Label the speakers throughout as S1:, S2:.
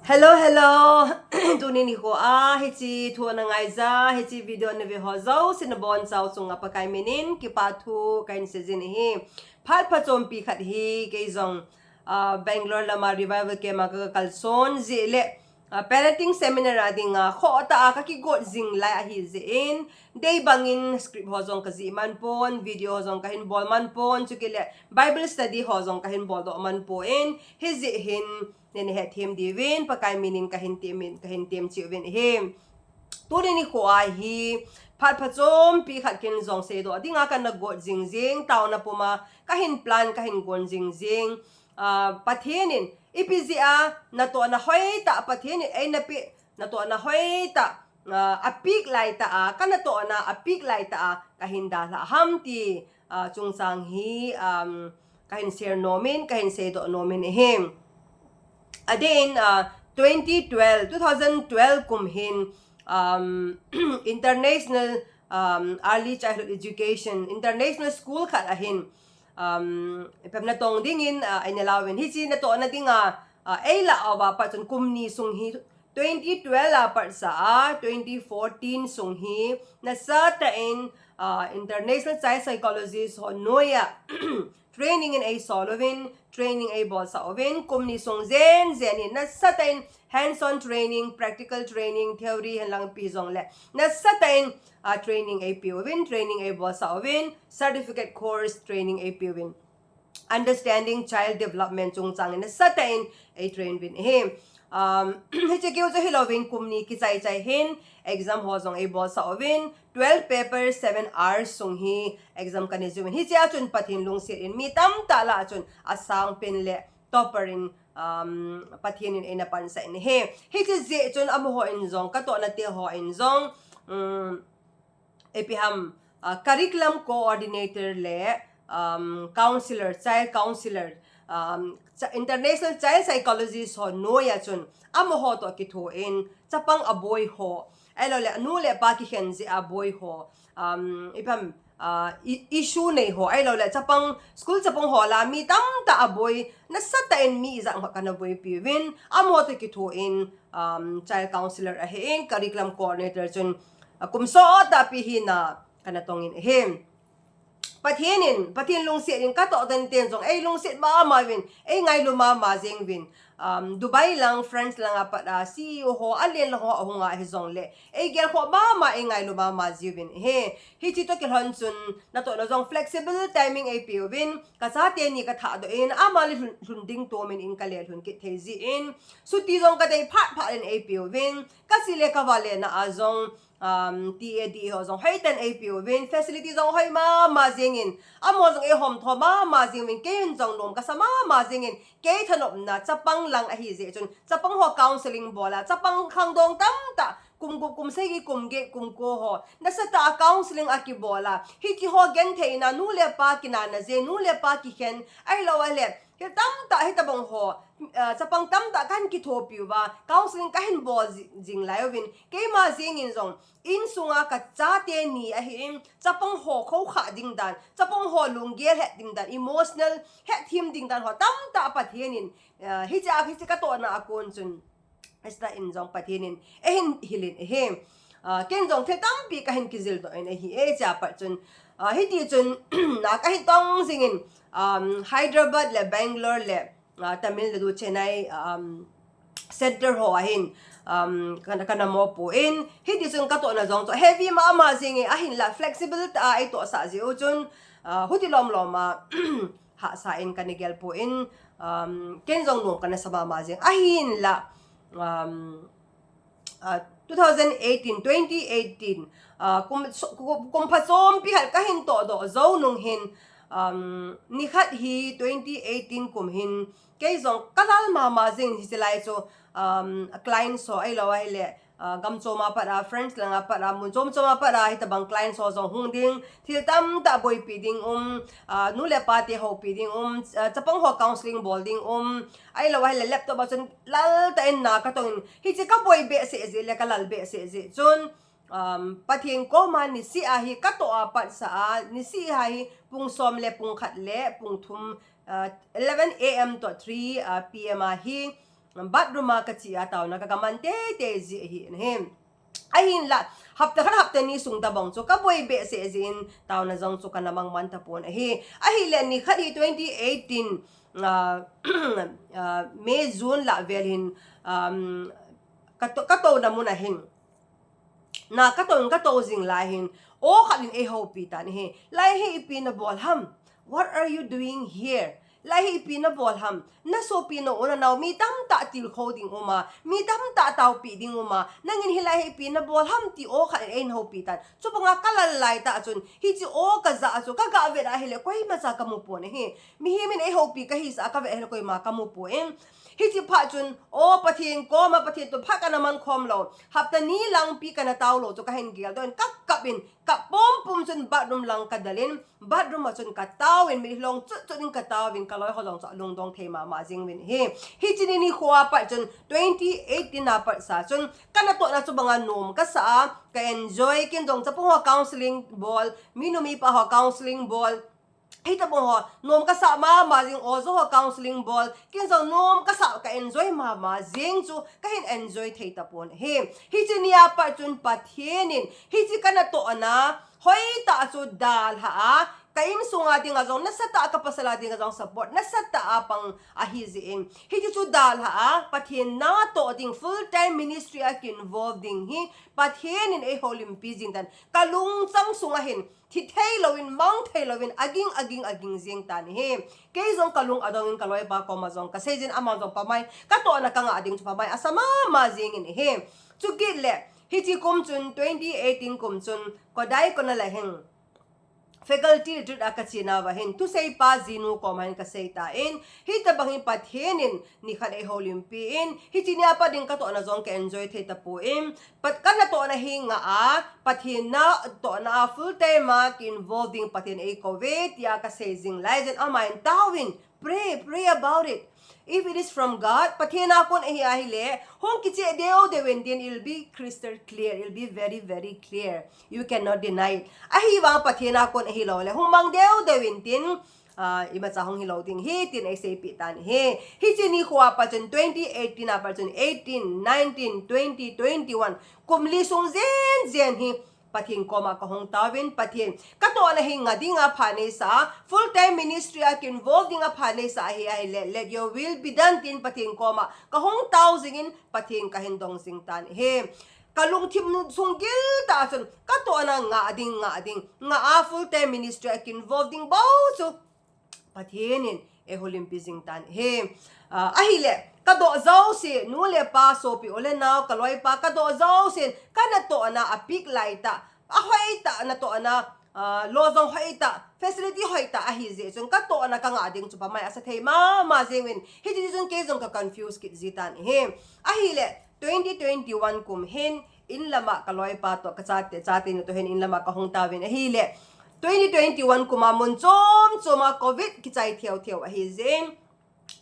S1: Hello, hello. Tunin ni ko hichi thua na ngai za hichi video na vi ho zo sinabon sao sunga pa kai minin ki pa thu kain se jin hi phat pha chom pi khat hi ke zong Bangalore lama revival ke ma ka kalson zi le parenting seminar ading kho ta ka ki got zing lai hi zin day bangin script ho zong ka zi man pon video ho zong ka hin bol man pon chukile Bible study ho zong ka hin bol do man po in hi zi hin nên hệ thêm đi vin pa kai minin ka hin tem chi vin him tu ni ko ai hi phat pha chom pi khat ken zong se do dinga kan na go jing jing taw na puma ka hin plan ka hin gon jing jing pathenin ipizia na to na hoita pathenin ai na pi na to na hoita apik lai ta ka na to na apik lai ta ka hin da la ham ti chung sang hi ka hin share nomin ka hin se do nomin him Again, 2012 kumhin International Early Childhood Education International School khat ahin ipam na tong dingin ay nilawin hichi na to na dinga ay la awa pa chun kumni sung hi 2012 part sa 2014 sung hi na sa tain International Child Psychologist ho noya training in a solovin training a bol sa ovin kumni song zen in na satain hands-on training practical training theory lang pizong le na satain training a ovin training a bol sa ovin certificate course training a ovin understanding child development chung chang na satain a train bin him hichi kyo zo hilovin kumni kisai chai hin exam ho zong a bol sa ovin 12 papers 7 hours sung hi exam kanizuin hichi achun pathin lung sit in mi tam ta la achun asang pin le topper in pathin in ena pan sa in he hichi je chun am ho in zong ka to na te ho in zong epiham curriculum coordinator le counselor child counselor International Child Psychologist ho noya chun am ho to ki tho in chapang aboy ho elo le nu le pa ki hen zi aboy ho ipam issue nei ho elo le chapang school chapang ho la mi tam ta aboy na sata en mi za ma kana boy pi win am ho to ki tho in child counselor a hin curriculum coordinator chun kumso ta pi hina kana tongin him pathin lung sit in ka to den ten jong ai lung sit ma win ai ngai lu ma jing win Dubai lang friends lang apat CEO ho alien ho ho nga he jong le ai gel ho ma ai ngai lu ma win he hi chi to ke hon chun na to lo jong flexible timing ai pi win ka sa te ni ka tha do in amali hunding to min in ka le hun ki thezi in su ti jong ka dei phat in ai pi win ka si le ka wale na azong TAD ho zong Hoitah APO win facility zong hoi ma zingin amo zong e hom tho ma zingin ke zong lom ka sama ma zingin ke thanop na chapang lang a hi je chun chapang ho counseling bola chapang khang dong tam ta kum se gi kum ko ho na sa ta counseling aki bola hi ki ho gen the na nu le pa ki na je nu le pa ki hen ai lo le ke tam ta hi ta bong ho chapang tam ta kan ki tho pi wa counseling ka hin bol jing lai win ke ma jing in zong in sunga ka cha te ni a hi chapang ho kho kha ding dan chapang ho lung gel het ding dan emotional het him ding dan ho tam ta pathianin hi cha ka to na akon chun esta in zong patinin ehin hilin ehem ken zong the tam pi ka hin kizil do en hi e cha pa chun hi ti chun na ka hi tong singin Hyderabad le Bangalore le Tamil Nadu Chennai center ho ahin kana mo po in hi ti chun ka to na zong to heavy ma singin ahin la flexible ta ai to sa ji o chun huti lom ha sa in kanigel po in ken zong no kana sa ma jing ahin la 2018 kum phasom pi hal ka hin to do zo nung hin ni khat hi 2018 kum hin ke zong kalal ma jing hi selai so client so ai lawa hele gam choma para friends lang para mun choma para hi tabang client so zong hung ding thil tam ta boy pi ding nu le pa te ho pi ding chapang ho counseling bol ding ai lawa hele laptop ba chun lal ta en na ka tong hi chi ka boy be se le ka lal be se chun pathian ko man ni si a hi ka to apat sa ni si ha hi pung som le pung khat le pung thum 11 am to 3 pm hi bathroom ka chia tao nakakamante te zi hi hem ahin la hapta ni sung tabang so kaboy be se zin tao na zong so kanamang mantapon ahi le ni khali 2018 May June la velhin kato na muna hin na kato zing lahin o kalin pitan lahi ipinabol ham what are you doing here lahi ipinabol ham na so pino una naw mi tam ta til coding uma mi tam ta taw pi ding uma nangin hilahi ipinabol ham ti o kalin pitan so panga kalalay ta achun hi chi o kaza aso kaga avera hile koi masa kamupo mi himin pi kahis aka ve koi ma kamupo hiti pa chun o pathin ko ma pathin to pha kana man khom lo hapta ni lang pi kana taw lo to kahin gel don kapin ka pom chun bathroom lang kadalin bathroom ma chun ka tawin mi long chu ning ka tawin ka loi holong cha lung dong thema ma jing win hiti ni khwa pa chun 2018 na pa sa chun kana to na chu banga nom ka sa ka enjoy kin dong cha ho counseling ball minumi pa ho counseling ball hita po ho nom ka sa mama jing ozo ho counseling ball kinso nom ka sa ka enjoy mama jing chu kahin enjoy theita pon hiti niya pa chun pathinin hiti kana to ana hoitah chu dalha kain sunga ding azong nasata ka pasala ding azong support nasata apang ahiziing hiti chu dalha pathin na to ding full time ministry ak involved ding pathin in holim pizing dan kalungchang sungahin thi thailowin mang thailowin aging zing tan keizong kalung adong in kaloy pa ko mazong kasejin amang dong pamay kato na ka nga ading pamay asama mazing in chugile hiti kumchun 2018 kumchun kodai ko na laheng faculty retreat akachina wahin to say pa zinu koman kasaytain hita bangin pathinin ni khalay holimpiin hitinya pa din kato na zong ka enjoy theta puin pat kana to na hinga pathin na to na full time involving pathin covid ya kasayzing legend amain tawin pray about it. If it is from God, pathina kon ahile, hong kichi deo de wendin, it'll be crystal clear. It'll be very, very clear. You cannot deny it. Ahiwa pathina kon ahilo le, hong mang deo de wendin, iba sa hong hilaw ting hitin ay sepitan hichi ni kuwa pa chun 2018 na pa chun 18, 19, 20, 21, kumlisong zen pathin koma kahong tawin pathin kato na hinga dinga phane sa full time ministry ak involved dinga phane sa hi let your will be done tin pathin koma kahong tawzingin pathin kahindong singtan kalung tim sunggil ta sun kato na nga ading nga full time ministry ak involved ding bao so pathinin holim pising tan ahile kado zaw si nule pa so pi ole naw kaloy pa kado zaw sin kana to ana apik laita Hoitah na to ana lozong Hoitah facility Hoitah ahize sun kato ana ka nga ading chupa may asa thay mama zingwin hiti sun kezong ka confuse kit zitan ahile 2021 kumhin inlama kaloy pa to kasate no to hin inlama ka hong tawin ahile 2021 kumamun choma covid kichay thiaw ahize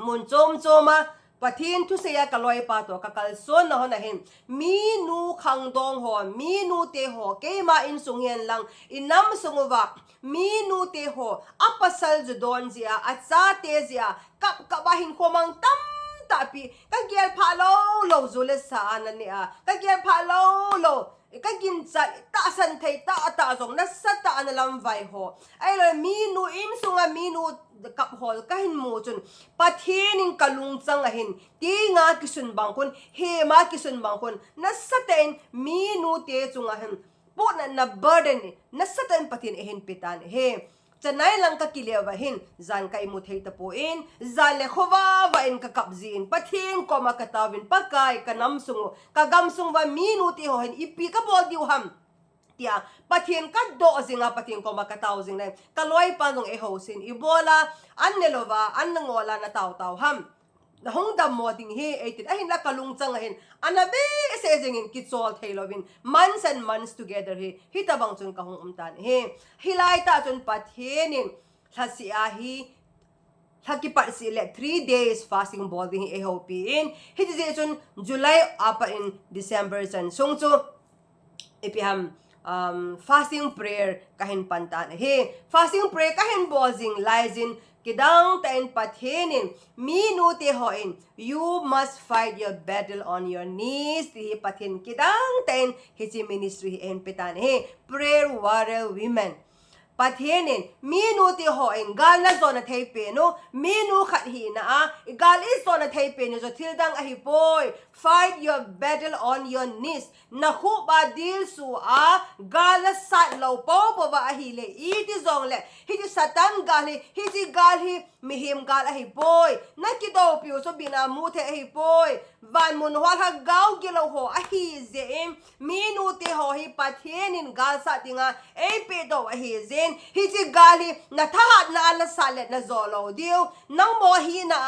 S1: mun choma pathin tu saya kaloy pa to kakalson na honahin minu khangdong ho minu te ho keima in sungyen lang inam sunguwa minu te ho apasal jodon zia atsa te zia kabahin ko mang tam tapi kagyal phalo lo zules sa anania kagyal phalo lo kagin sa taasan tay ta zong nasata analam vai ho ay lo minu in sunga minu kap hol kahin mo chun pathining kalungchang ahin tinga kisun bangkon hema kisun bangkon nasaten minu te chungahin po na burden nasaten pathin ehin pitan chanay lang kakilewahin zan ka imuthayta puin zan le khowawain kakapzin pathin ko makatawin pagkay kanamsungo kagamsung wa minuti hohin ipi ka boldiwham tia pathin ka do zinga pathin ko makatawzing na kaloy pa nung ehosin ibola annelova annangola na tawtawham hong dam mo ding 18 ahin la kalungchang ahin anabe sejengin kitsol thailowin months and months together hitabang chun kahong umtan hilai ta chun pathinin thasi ahi thakipat sile 3 days fasting boarding ehopin hiti chun July apa in December san songcho ipiham fasting prayer kahin pantan fasting prayer kahin bozing lizin kidang tain patienin minute hoin you must fight your battle on your knees ti patien kidang tain hiji ministry en petan he prayer warrior women patienin minuti hoin gal na zona teipe no minu khat hi na gal is zona teipe no so tildang ahi boy fight your battle on your knees na khu ba dil su gal sat lo po po ba ahi le iti zong le hiti satan gal hi mihim gal ahi boy na kido piu so bina mute ahi boy van mun hwa ha gau gilo ho ahi zeim minuti ho hi patienin gal sa tinga epe do ahi ze hiji gali na thahat na ala salet na zolo diu nang mo hi na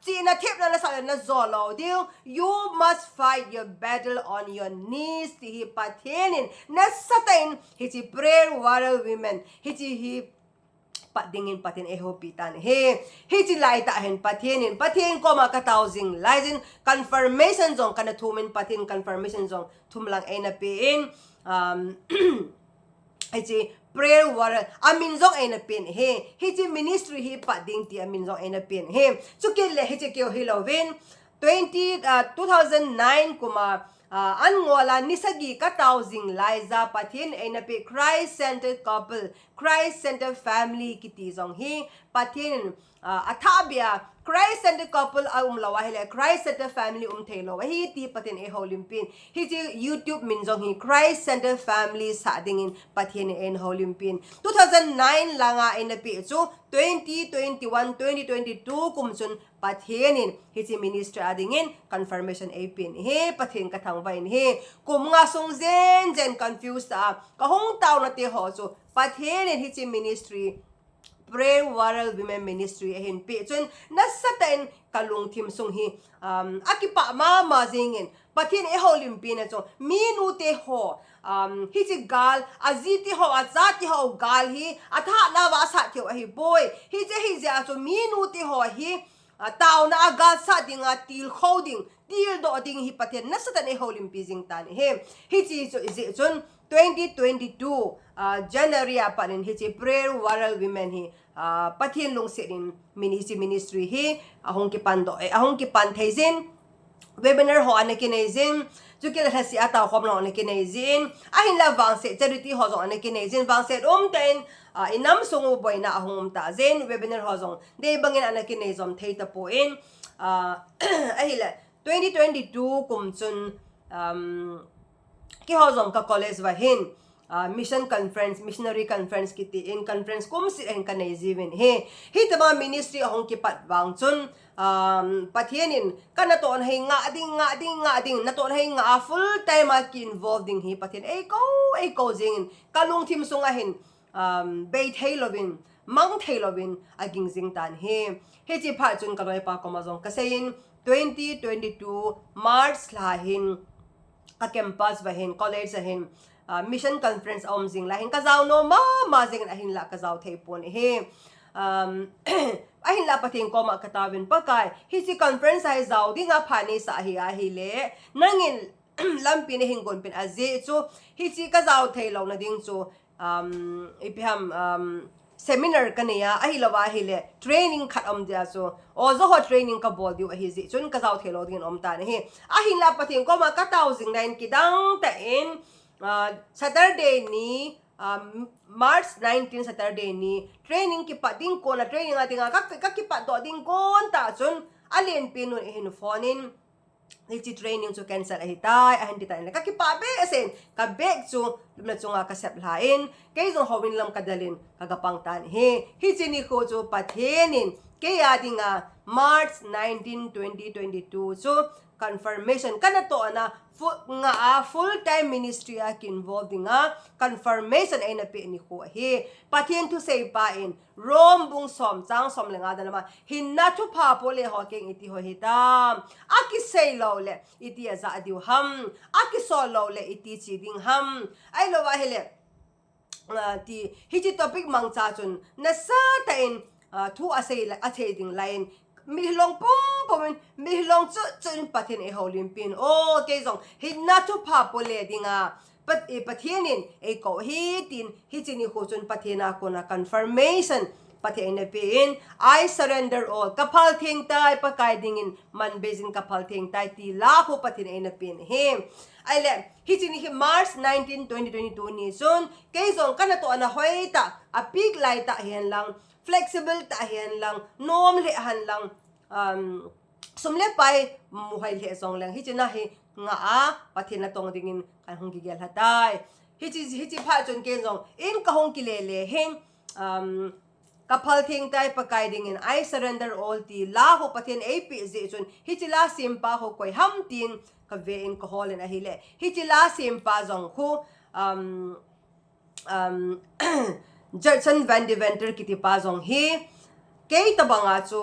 S1: chi na thep na salet na zolo diu you must fight your battle on your knees ti hi pathenin na satain hiji prayer warrior women hiji hi patdingin patin eho pitan he hiji laita hen patienin patien ko makatausing laisin confirmation zong kana thumin patin confirmation zong thumlang ena pein hiji prayer warrior amin zong ay na pin he hiji ministry hi pa ding ti amin zong ay na pin he chukil le hiji kyo hilovin 2009 kuma angola nisagi katausing liza pathin ay na pi Christ centered couple Christ centered family kiti zong hi pathin athabia Christ centered couple lawa hele Christ centered family thelo hi ti patin e holimpin hiji YouTube min zong hi Christ centered family sa dingin pathin en holimpin 2009 langa en pi chu 2021 2022 kumsun pathinin hiji minister adingin confirmation apin he pathin kathang vain he kum nga sung zen confused kahong taw na ti ho chu pathinin hiji ministry prayer warrior women ministry ahin pi chun nasaten kalung thim sung hi akipa ma zingin pathin e holim pin cho minute ho hiji gal aziti ho azati ho gal hi atha na wa sa thyo hi boy hiji cho minute ho hi taw na agal sa dinga til holding til do ding hi pathin nasaten e holim pi jing tan he hiji chun 2022 January apanin hiji prayer warrior women hi pathin lung sirin ministry hi ahong kipando ahong kipan thaizin webinar ho anakinezin chukil hasi ata khom lo anakinezin ahin la wangse charity ho zo anakinezin wangse ten inam sungu boina ahong ta zen webinar ho zong de bangin anakinezom theita poin ahila 2022 kumchun ki ho zong ka college wa hin mission conference missionary conference kiti in conference kum si en kanai jiven he hitama ministry ahong ki patwang chun pathianin kana ton he nga ding na ton he nga full time ki involved ding he pathin e ko jing kalung thim sunga hin bei thailovin mang thailovin aging jing tan he chi pha chun kaloi pa komazong kasein 2022 March lahin ka campus bahin college ahin mission conference omzing lahin kazaw no ma zing ahin la kazaw thepon he ahin la pating ko makatawin pakai hisi conference ay zaw di nga phani sa ahi le nangin lampi ni hingon pin azi so hisi kazaw thelo na ding so ipiham seminar kaniya ahi lawa hile training khat dia so ozo ho training ka bol diu ahi zi chun kazaw thelo din ta ne he ahin la pating ko makataw zing nain kidang ta in Saturday ni March 19 Saturday ni training ki pading ko na training ating kakipa do ding kon ta chun alien pinun hinfonin hiji training to cancel ahitay ahin ditan la kakipa be asen kabek chu lumna chunga kasep lain kay zong hawin lam kadalin kagapang tan he hiji ni ko chu pathenin kaya dinga March 19 2022 so confirmation kana to na full time ministry involved nga confirmation ay napi ni ko he patien to say pa in rom bung som chang som lenga da nama hinna thu pha pole ho keng iti ho hitam aki say lo le iti za adiu ham aki so lo le iti chi ding ham ai lo wa hele ti hiji topic mang cha chun na sa ta in thu asay ding line mihlong pum mihlong chu pathin e holimpin okay zong hinna thu pha pole dinga pathianin e ko hitin hichini ko chun pathina ko na confirmation pati ay napiin I surrender all kapal ting tay pakay dingin man bezin kapal ting tay ti lahu pati ay napin him ay le hitini March 19 2022 ni sun kay zong kana to ana Hoitah apik lai ta hian lang flexible ta hian lang nom le han lang sumle pai muhai le song lang hichina hi nga a pathina tong dingin kan hong gigel hatai hichi pha chon ke jong in ka hong kilele heng kapal thing tai pakai dingin I surrender all ti la ho pathin ap ze chon hichi la simpa ho koi ham tin ka ve in ka holen a hile hichi la simpa jong khu Judson Van Deventer kiti pa jong hi kay tabanga chu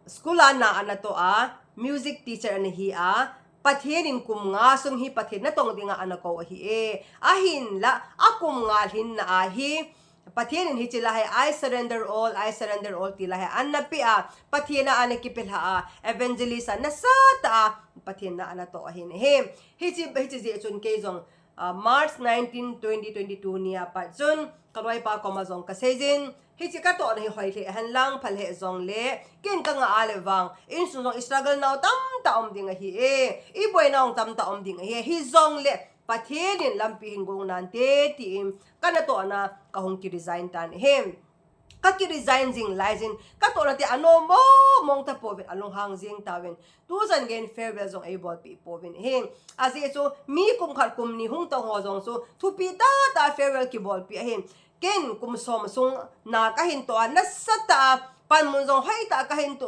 S1: skula na ana to a music teacher ani hi a pathianin kum nga sung hi pathin na tong dinga ana ko hi ahin la akum nga hin na a hi pathianin hi chila I surrender all ti la anna pi a pathina ana kipil ha evangelist na sata pathina ana to hin he hi ji chun ke jong March 19 2022 niya pa chun kalwai pa ko ma jong ka sejin hichi ka to hi hoi le han lang phal he zong le ken ka nga alewang in su zong struggle now tam ta ding hi i boy naung tam ta ding hi zong le pathianin lampi hingong nan te tim kana to na ka hong ki resign tan hem ka ki resign jing laizin ka to na ti ano mo mong ta po along hang jing tawin tu zan gen farewell zong able pi po vin hem azi so mi kum khat kum ni hung ta ho zong so thu pi ta farewell ki bol pi hem ken kum som sung na ka hin to na sata pan mun jong Hoitah ka hin to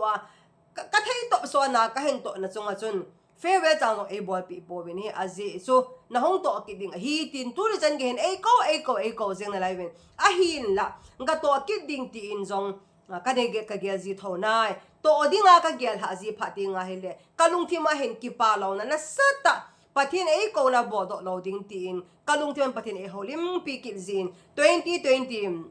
S1: ka thai to so na ka hin to na chunga chun farewell chang able pi po vin hi azi so na hong to ki ding hi tin tu ri chan gen e ko jeng na lai vin a hin la nga to ki ding ti in jong ka ne ge ka gel ji thonai to dinga ka gel ha ji phati nga hele kalung thi ma hen ki pa lo na sata pathin e ko na bodo loading tin kalung thian pathin e holim pikil zin 2020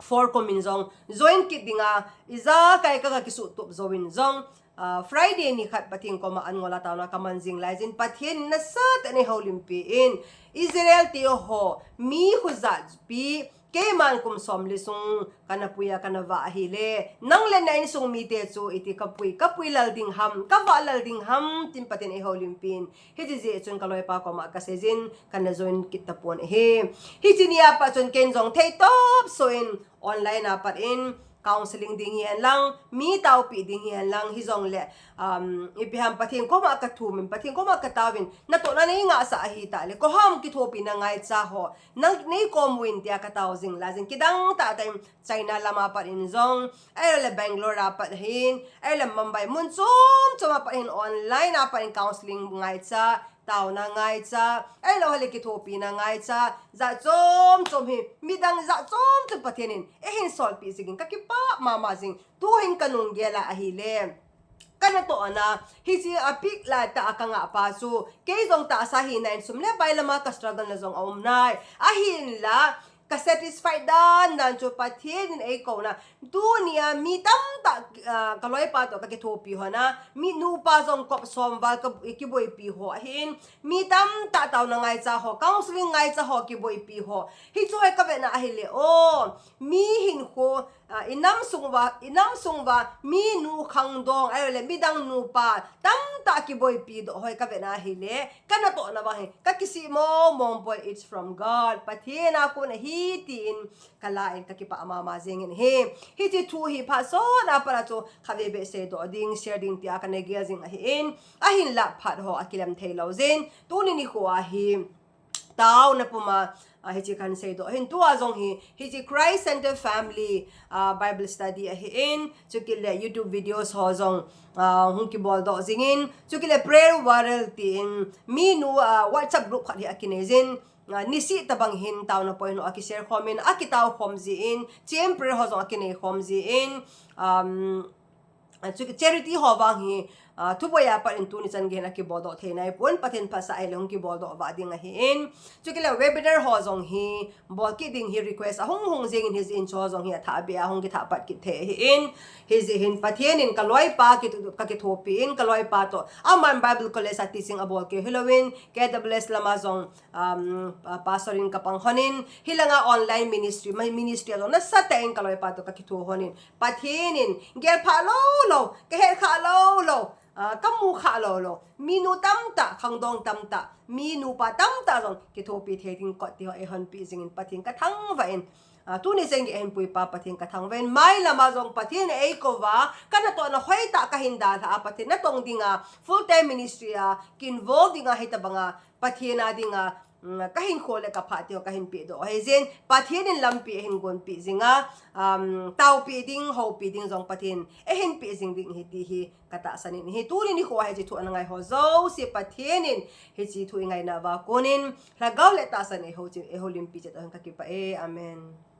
S1: for kominjong join kit dinga iza kai ka kisu tup zoin jong Friday ni khat pathing ko ma an ngola taw na kamanjing laizin pathin na sat ani holim pi in Israel ti ho mi huzaj pi ke man kum somli sung kana puya kana wa hile nang len na in sung mi te chu iti kapui lal ding ham ka wa lal ding ham tin patin e holim pin hiji je chun kaloi pa ko ma ka sejin kana join kitapon he hiji niya pa chun ken jong thei top so in online na pat in counseling ding yan lang mi tao pi ding yan lang hizong le ipiham pathing ko ma ka thumin pathing ko ma ka tawin na to na ni nga sa ahita le ko ham ki thopi na ngai cha ho nang nei kom win tia ka tawjing lazing kidang ta time China lama pa in zong ay le Bangalore apat hin ay le Mumbai mun chuma pa in online apa in counseling ngai cha tao na ngai cha ai lo hale ki thopi na ngai cha za chom hi midang za chom pathenin hin sol pi sigin ka ki pa mama jing tu hin kanung gela ahile kana to ana hiji apik la ta akanga pa su ke jong ta sa hin na sumle pai lama ka struggle na jong omnai ahin la ka satisfied dan chu pathin e ko na dunia mi tam ta kaloi pa to ka ke thopi ho na mi nu pa jong kop som wa ka ki boi pi ho hin mi tam ta taw na ngai cha ho counseling ngai cha ho ki boi pi ho hi choi ka ve na ahile o mi hin ko inam sungwa mi nu khang dong ay le midang nu pa tam ta ki boi pi do hoy ka ve na hile kana to na ba he ka kisi mo mom boy it's from God pathina ko na hitin kalain ka ki pa mama jengin he hiti thu hi pa so na para to khave be se do ding share ding tia ka ne gia jing ahin la phat ho akilam thailo zen tu ni ko hi tao na puma hichi kan say do hin tua zong hi Christ Center Family Bible study in chukile YouTube videos ho zong hung ki bol do zingin chukile prayer warel tin mi nu WhatsApp group khat hi akinezin nisi tabang hin tao na poino aki share comment aki tao khomzi in prayer ho zong akine khomzi in charity ho wang hi thu boya pa in tu ni chan ge na ki bodo the nai pon pathen phasa ai long ki bodo wa ding a hi in chu ki la webinar ho zong hi bol ki ding hi request a hong jeng in his in cho zong hi tha bia hong ki tha pat ki the hi in his in pathen in kaloi pa ki ka ki thopi in kaloi pa to aman bible college at teaching abol ke Halloween KWS lama zong pastorin kapang honin hilanga online ministry may ministry alo na sa taing kaloi pa to ka ki thu honin pathenin gel pha lo ke he kha lo kamu kha lo minu tamta khangdong tamta minu pa tamta zong ki thopi theding ko ti ho e hon pi jing in pathin ka thang va in tu ni seng en pui pa pathin ka thang ven mai lama zong pathin e ko wa kana to na Hoitah ka hinda tha pathin na tong dinga full time ministry a ki involved dinga hita banga pathin na dinga kahin khole ka phati o kahin pi do he zen pathin in lampi hin gon pi zinga tau pi ding ho pi ding zong pathin e hin pi jing ding hi ti hi kata sanin hi turin ni ko ha ji thu anangai ho zo si pathin in hi chi thu ingai na ba konin la gaw le ta san e ho lim pi je ta ka ki pa e amen.